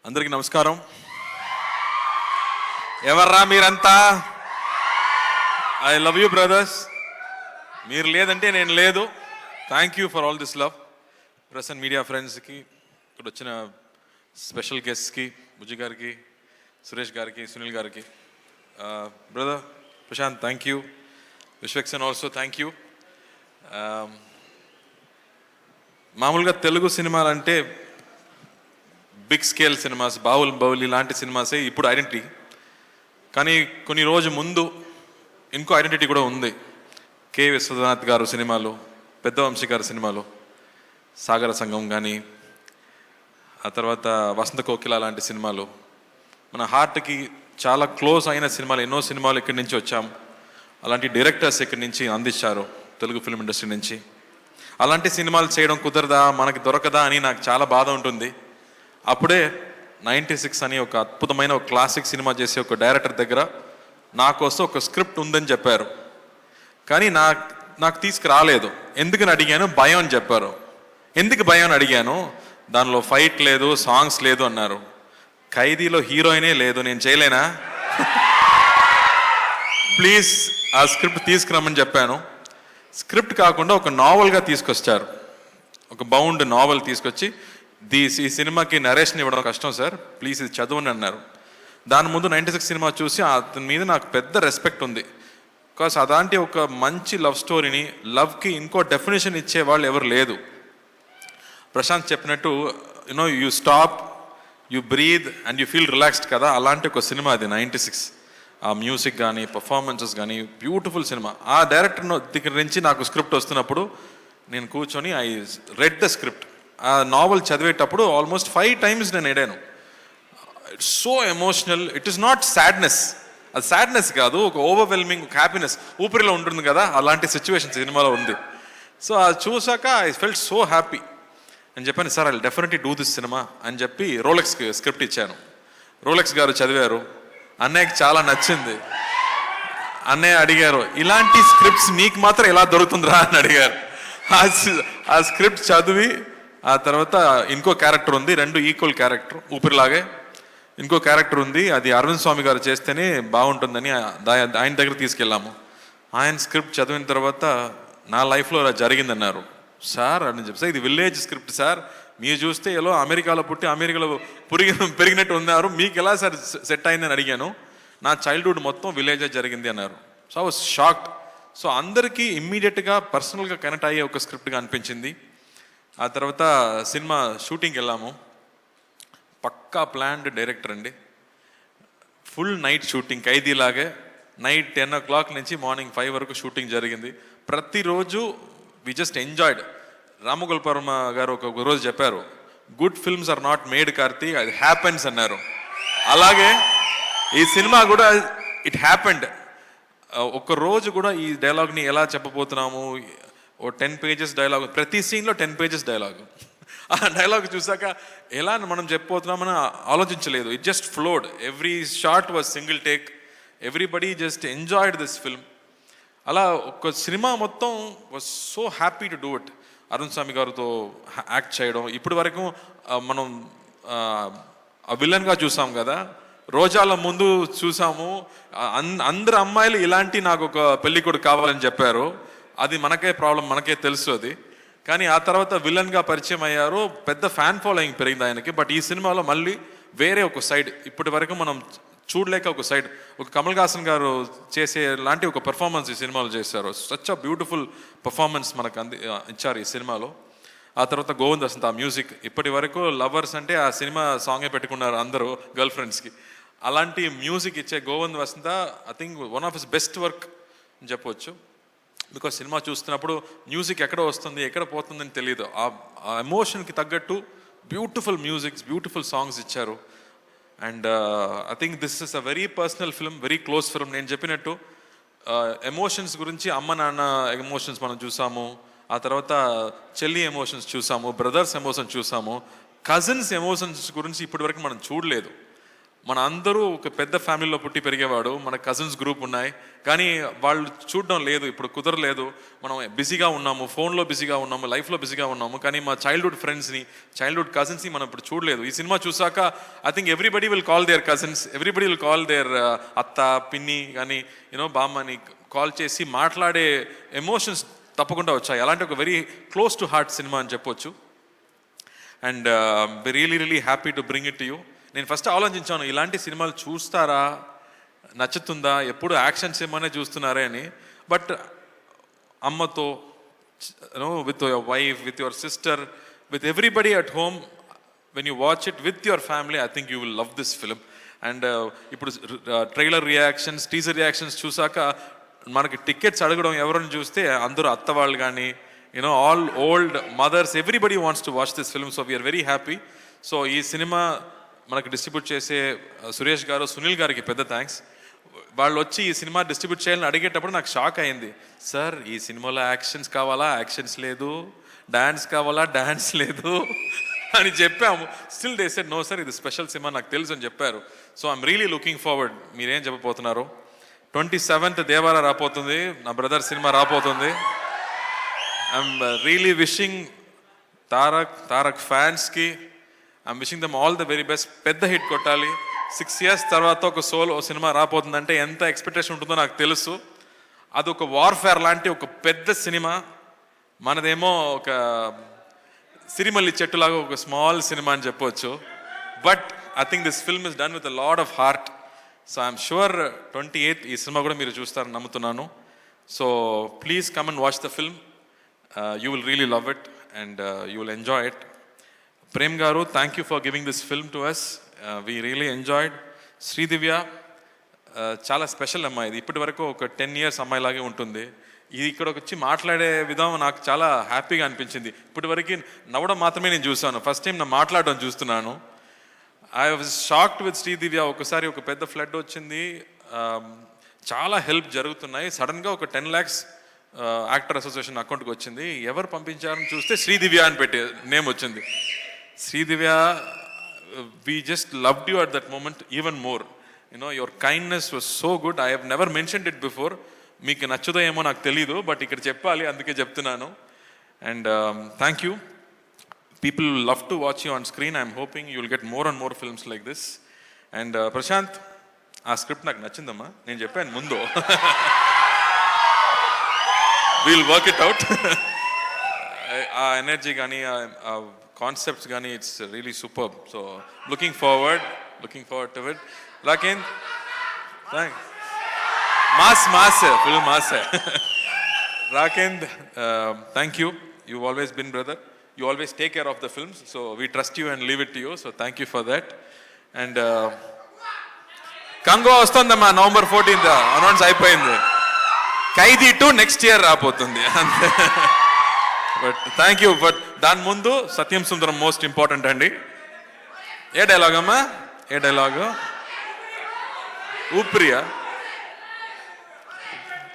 అందరికీ నమస్కారం. ఎవర్రా మీరంతా? I love you brothers. మీరు లేదంటే నేను లేదు. Thank you for all this love. Press and media ఫ్రెండ్స్కి, ఇక్కడ వచ్చిన స్పెషల్ గెస్ట్కి, బుజ్జి గారికి, సురేష్ గారికి, సునీల్ గారికి, brother Prashanth thank you, Vishwaksen also thank you. మామూలుగా తెలుగు సినిమాలంటే బిగ్ స్కేల్ సినిమాస్, బాహుబలి లాంటి సినిమాసే ఇప్పుడు ఐడెంటిటీ. కానీ కొన్ని రోజు ముందు ఇంకో ఐడెంటిటీ కూడా ఉంది. కె విశ్వనాథ్ గారు సినిమాలు, పెద్ద వంశీ గారి సినిమాలు, సాగర సంఘం కానీ, ఆ తర్వాత వసంత కోకిల లాంటి సినిమాలు, మన హార్ట్కి చాలా క్లోజ్ అయిన సినిమాలు. ఎన్నో సినిమాలు ఇక్కడి నుంచి వచ్చాం. అలాంటి డైరెక్టర్స్ ఇక్కడి నుంచి అందించారు తెలుగు ఫిల్మ్ ఇండస్ట్రీ నుంచి. అలాంటి సినిమాలు చేయడం కుదరదా, మనకి దొరకదా అని నాకు చాలా బాధ ఉంటుంది. అప్పుడే 96 అని ఒక అద్భుతమైన ఒక క్లాసిక్ సినిమా చేసే ఒక డైరెక్టర్ దగ్గర నా కోసం ఒక స్క్రిప్ట్ ఉందని చెప్పారు. కానీ నాకు తీసుకురాలేదు. ఎందుకని అడిగాను, భయం అని చెప్పారు. ఎందుకు భయం అని అడిగాను, దానిలో ఫైట్ లేదు, సాంగ్స్ లేదు అన్నారు. ఖైదీలో హీరోయినే లేదు, నేను చేయలేనా? ప్లీజ్ ఆ స్క్రిప్ట్ తీసుకురమ్మని చెప్పాను. స్క్రిప్ట్ కాకుండా ఒక నావల్గా తీసుకొచ్చారు. ఒక బౌండ్ నావల్ తీసుకొచ్చి, ఈ సినిమాకి నరేషన్ ఇవ్వడం కష్టం సార్, ప్లీజ్ ఇది చదవండి అన్నారు. దాని ముందు 96 సినిమా చూసి అతని మీద నాకు పెద్ద రెస్పెక్ట్ ఉంది. బికాస్ అలాంటి ఒక మంచి లవ్ స్టోరీని, లవ్కి ఇంకో డెఫినేషన్ ఇచ్చే వాళ్ళు ఎవరు లేదు. ప్రశాంత్ చెప్పినట్టు you stop, you breathe and you feel relaxed కదా, అలాంటి ఒక సినిమా అది 96. ఆ మ్యూజిక్ కానీ, పర్ఫార్మెన్సెస్ కానీ బ్యూటిఫుల్ సినిమా. ఆ డైరెక్టర్ దగ్గర నుంచి నాకు స్క్రిప్ట్ వస్తున్నప్పుడు నేను కూర్చొని ఐ రెడ్ ద స్క్రిప్ట్. ఆ నావల్ చదివేటప్పుడు ఆల్మోస్ట్ 5 times నేను ఎడాను. It's so emotional. It is not sadness, అది సాడ్నెస్ కాదు, ఒక ఓవర్వెల్మింగ్ హ్యాపీనెస్ ఊపిరిలో ఉంటుంది కదా, అలాంటి సిచ్యువేషన్ సినిమాలో ఉంది. సో అది చూసాక ఐ ఫెల్ట్ సో హ్యాపీ అని చెప్పాను. Sir I definitely do this cinema అని చెప్పి రోలెక్స్కి స్క్రిప్ట్ ఇచ్చాను. రోలెక్స్ గారు చదివారు. అన్నయ్యకి చాలా నచ్చింది. అన్నయ్య అడిగారు, ఇలాంటి స్క్రిప్ట్స్ మీకు మాత్రం ఎలా దొరుకుతుందిరా అని అడిగారు. ఆ స్క్రిప్ట్ చదివి ఆ తర్వాత ఇంకో క్యారెక్టర్ ఉంది, 2 ఈక్వల్ క్యారెక్టర్, ఊపిరిలాగే ఇంకో క్యారెక్టర్ ఉంది, అది అరవింద్ స్వామి గారు చేస్తేనే బాగుంటుందని ఆయన దగ్గర తీసుకెళ్ళాము. ఆయన స్క్రిప్ట్ చదివిన తర్వాత నా లైఫ్లో అలా జరిగిందన్నారు. సార్ అని చెప్పి, సార్ ఇది విలేజ్ స్క్రిప్ట్ సార్, మీరు చూస్తే ఎలా అమెరికాలో పుట్టి అమెరికాలో పెరిగినట్టు ఉన్నారు, మీకు ఎలా సార్ సెట్ అయిందని అడిగాను. నా చైల్డ్హుడ్ మొత్తం విలేజే జరిగింది అన్నారు. So I was shocked. So అందరికీ ఇమ్మీడియట్గా పర్సనల్గా కనెక్ట్ అయ్యే ఒక స్క్రిప్ట్గా అనిపించింది. ఆ తర్వాత సినిమా షూటింగ్కి వెళ్ళాము. పక్కా ప్లాన్డ్ డైరెక్టర్ అండి. ఫుల్ నైట్ షూటింగ్, ఖైదీలాగే నైట్ 10 o'clock నుంచి మార్నింగ్ 5 వరకు షూటింగ్ జరిగింది. ప్రతిరోజు వి జస్ట్ ఎంజాయ్డ్. రామగోపాల్ గారు ఒక రోజు చెప్పారు, good films are not made Karthi, అది హ్యాపెన్స్ అన్నారు. అలాగే ఈ సినిమా కూడా ఇట్ హ్యాపెండ్. ఒక రోజు కూడా ఈ డైలాగ్ని ఎలా చెప్పబోతున్నాము, ఓ 10 pages డైలాగ్, ప్రతి సీన్లో 10 pages డైలాగ్. ఆ డైలాగ్ చూసాక ఎలా మనం చెప్పబోతున్నామని ఆలోచించలేదు. It just flowed. Every shot was single take. Everybody just enjoyed this film. అలా ఒక సినిమా మొత్తం was so happy to do it. Arun Swamy గారితో యాక్ట్ చేయడం, ఇప్పటి వరకు మనం విలన్గా చూసాం కదా, రోజాల ముందు చూసాము. అందరు అమ్మాయిలు ఇలాంటి నాకు ఒక పెళ్ళికొడుకు కావాలని చెప్పారు. అది మనకే ప్రాబ్లం, మనకే తెలుసు అది. కానీ ఆ తర్వాత విలన్గా పరిచయం అయ్యారు, పెద్ద ఫ్యాన్ ఫాలోయింగ్ పెరిగింది ఆయనకి. బట్ ఈ సినిమాలో మళ్ళీ వేరే ఒక సైడ్, ఇప్పటి వరకు మనం చూడలేక ఒక సైడ్, ఒక కమల్ హాసన్ గారు చేసే లాంటి ఒక పెర్ఫార్మెన్స్ ఈ సినిమాలో చేశారు. సచ్ అ బ్యూటిఫుల్ పెర్ఫార్మెన్స్ మనకు ఇచ్చారు ఈ సినిమాలో. ఆ తర్వాత గోవింద్ వసంత ఆ మ్యూజిక్, ఇప్పటి వరకు లవర్స్ అంటే ఆ సినిమా సాంగే పెట్టుకున్నారు అందరూ గర్ల్ ఫ్రెండ్స్కి. అలాంటి మ్యూజిక్ ఇచ్చే Govind Vasanta I think one of his best work అని చెప్పవచ్చు. బికాస్ సినిమా చూస్తున్నప్పుడు మ్యూజిక్ ఎక్కడ వస్తుంది ఎక్కడ పోతుందని తెలియదు. ఆ ఎమోషన్కి తగ్గట్టు బ్యూటిఫుల్ మ్యూజిక్స్, బ్యూటిఫుల్ సాంగ్స్ ఇచ్చారు. And I think this is a very personal film, very close film. నేను చెప్పినట్టు ఎమోషన్స్ గురించి, అమ్మ నాన్న ఎమోషన్స్ మనం చూసాము, ఆ తర్వాత చెల్లి ఎమోషన్స్ చూసాము, బ్రదర్స్ ఎమోషన్స్ చూసాము, కజిన్స్ ఎమోషన్స్ గురించి ఇప్పటి వరకు మనం చూడలేదు. మన అందరూ ఒక పెద్ద ఫ్యామిలీలో పుట్టి పెరిగేవాడు, మన కజిన్స్ గ్రూప్ ఉన్నాయి, కానీ వాళ్ళు చూడడం లేదు, ఇప్పుడు కుదరలేదు, మనం బిజీగా ఉన్నాము, ఫోన్లో బిజీగా ఉన్నాము, లైఫ్లో బిజీగా ఉన్నాము, కానీ మా చైల్డ్హుడ్ ఫ్రెండ్స్ని, చైల్డ్హుడ్ కజిన్స్ని మనం ఇప్పుడు చూడలేదు. ఈ సినిమా చూసాక I think everybody will call there cousins, everybody will call there అత్త, పిన్ని కానీ బామ్మని కాల్ చేసి మాట్లాడే ఎమోషన్స్ తప్పకుండా వచ్చాయి. అలాంటి ఒక very close to heart cinema అని చెప్పొచ్చు. And really really happy to bring it to you. నేను ఫస్ట్ ఆలోచించాను, ఇలాంటి సినిమాలు చూస్తారా, నచ్చుతుందా, ఎప్పుడు యాక్షన్ సినిమానే చూస్తున్నారే అని. బట్ అమ్మతో, with your wife, with your sister, with everybody at home, when you watch it with your family, I think you will love this film. And ఇప్పుడు ట్రైలర్ రియాక్షన్స్, టీజర్ రియాక్షన్స్ చూసాక మనకి tickets అడగడం ఎవరిని చూస్తే అందరూ అత్త వాళ్ళు కానీ all old mothers, everybody wants to watch this film. So we're very happy. So ఈ సినిమా మనకు డిస్ట్రిబ్యూట్ చేసే సురేష్ గారు, సునీల్ గారికి పెద్ద థ్యాంక్స్. వాళ్ళు వచ్చి ఈ సినిమా డిస్ట్రిబ్యూట్ చేయాలని అడిగేటప్పుడు నాకు షాక్ అయింది. సార్ ఈ సినిమాలో యాక్షన్స్ కావాలా, యాక్షన్స్ లేదు, డాన్స్ కావాలా, డాన్స్ లేదు అని చెప్పాము. Still they said no sir, ఇది స్పెషల్ సినిమా, నాకు తెలుసు అని చెప్పారు. So I'm really looking forward. మీరేం చెప్పబోతున్నారు? 27th దేవారా రాపోతుంది, నా బ్రదర్ సినిమా రాపోతుంది. ఐఎమ్ రియలీ విషింగ్ తారక్ ఫ్యాన్స్కి, I'm wishing them all the very best. పెద్ద హిట్ కొట్టాలి. 6 years తర్వాత ఒక సోలో సినిమా రాపోతుందంటే ఎంత ఎక్స్పెక్టేషన్ ఉంటుందో నాకు తెలుసు. అది ఒక వార్ఫేర్ లాంటి ఒక పెద్ద సినిమా. మనదేమో ఒక సిరిమల్లి చెట్టులాగా ఒక స్మాల్ సినిమా అని చెప్పవచ్చు. But I think this film is done with a lot of heart. So I'm sure 28th ఈ సినిమా కూడా మీరు చూస్తారని నమ్ముతున్నాను. So please come and watch the film. You will really love it and you will enjoy it. Prem గారు, thank you for giving this film to us. We really enjoyed. Sridivya చాలా special అమ్మాయి. ఇది ఇప్పటి వరకు ఒక 10 years అమ్మాయిలాగే ఉంటుంది. ఇది ఇక్కడ వచ్చి మాట్లాడే విధానం నాకు చాలా హ్యాపీగా అనిపించింది. ఇప్పటి వరకు నవ్వడం మాత్రమే నేను చూసాను, ఫస్ట్ టైం నా మాట్లాడడం చూస్తున్నాను. I was shocked with Sridivya. ఒకసారి ఒక పెద్ద ఫ్లడ్ వచ్చింది, చాలా హెల్ప్ జరుగుతున్నాయి, సడన్గా ఒక 10 lakhs యాక్టర్ అసోసియేషన్ అకౌంట్కి వచ్చింది. ఎవరు పంపించారని చూస్తే శ్రీదివ్య అని పెట్టే నేమ్ వచ్చింది. Sridivya, we just loved you at that moment even more. Your kindness was so good. I have never mentioned it before. మీకు నచ్చుదో ఏమో నాకు తెలీదు, బట్ ఇక్కడ చెప్పాలి, అందుకే చెప్తున్నాను. And thank you. People will love to watch you on screen. I'm hoping you will get more and more films like this. And Prashanth, ఆ script నాకు నచ్చిందమ్మా, నేను చెప్పాను ముందు. We'll work it out. ఆ ఎనర్జీ కానీ ఆ కాన్సెప్ట్స్ కానీ it's really super. So looking forward to it. Rakend, mass full mass. Rakend, thank you. You always been brother. You always take care of the films, so we trust you and leave it to you, so thank you for that. And Kango ostundamma November 14th announce అయిపోయింది. ఖైదీ 2 next year రాబోతుంది. But thank you. But దాని ముందు సత్యం సుందరం most important అండి. ఏ dialogue అమ్మా? ఏ dialogue? ఊపిరియా?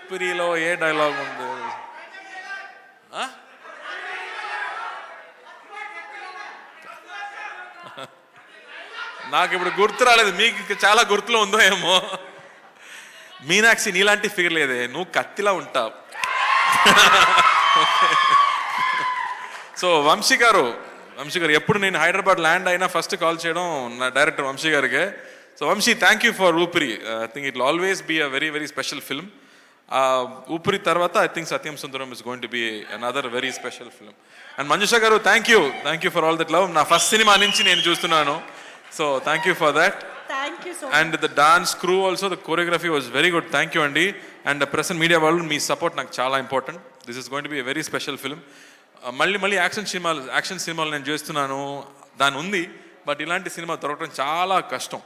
ఊపిరిలో ఏ dialogue ఉంది? నాకు ఇప్పుడు గుర్తు రాలేదు, మీకు చాలా గుర్తులో ఉందో ఏమో. మీనాక్షి, నీలాంటి ఫిగర్ లేదే, నువ్వు కత్తిలా ఉంటావు. సో వంశీ గారు ఎప్పుడు నేను హైదరాబాద్ ల్యాండ్ అయినా ఫస్ట్ కాల్ చేయడం నా డైరెక్టర్ వంశీ గారికి. So Vamshi, thank you for Oopiri. I think it will always be a very very special film. Oopiri తర్వాత I think Satyam Sundaram is going to be another very special film. And Manjusha గారు, thank you for all that love. నా first cinema నుంచి నేను చూస్తున్నాను. So thank you for that. Thank you so much. And the dance crew also, the choreography was very good. Thank you Andy. And the press and media వాళ్ళు మీ support నాకు చాలా important. This is going to be a very special film. మళ్ళీ action సినిమాలు నేను చేస్తున్నాను, దాని ఉంది, but ఇలాంటి సినిమా దొరకడం చాలా కష్టం.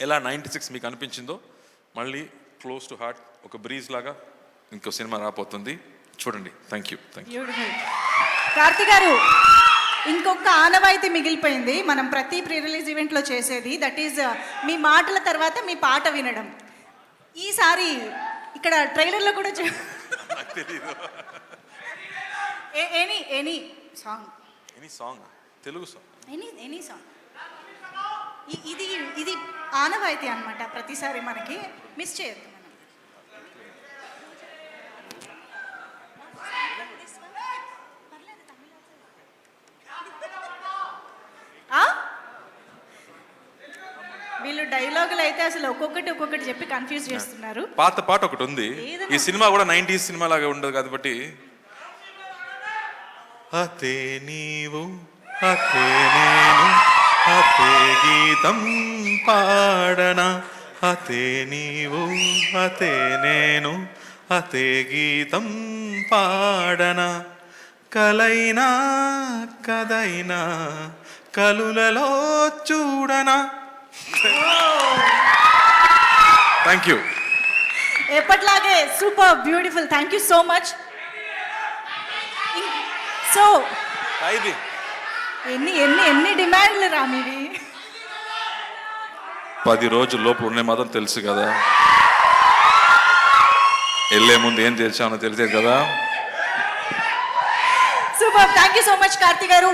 ఎలా 96 మీకు అనిపించిందో, మళ్ళీ క్లోజ్ టు హార్ట్ ఒక బ్రీజ్ లాగా ఇంకో సినిమా రాబోతుంది, చూడండి. Thank you. కార్తీ గారు, ఇంకొక ఆనవాయితీ మిగిలిపోయింది మనం ప్రతి ప్రీ రిలీజ్ ఈవెంట్లో చేసేది. దట్ ఈజ్ మీ మాటల తర్వాత మీ పాట వినడం. ఈసారి ఇక్కడ ట్రైలర్లో కూడా any song, Telugu song, any song. ఇది ఆనవాయితీ అన్నమాట ప్రతిసారి మనకి మిస్ చేయొద్దు మనం. ఆ? వీళ్ళు డైలాగులు అయితే అసలు ఒక్కొక్కటి చెప్పి కన్ఫ్యూజ్ చేస్తున్నారు. పాత పాట ఒకటి ఉంది, ఏదైనా- ఈ సినిమా కూడా 90s సినిమా లాగా ఉండదు కాబట్టి. అతే నీవు అతే నేను అతే గీతం పాడనా, అతే నీవు అతే నేను అతే గీతం పాడనా, కలైనా కదైనా కలులలో చూడనా. Thank you. ఎప్పట్లాగే super beautiful. Thank you so much. So ఇది ఎన్ని ఎన్ని ఎన్ని డిమాండ్లు రా మీవి. 10 రోజుల లోపు ఉండే మాత్రం తెలుసు కదా, వెళ్ళే ముందు ఏం తెలిసామో తెలిసేది కదా. Super. Thank you so much Karthi గారు.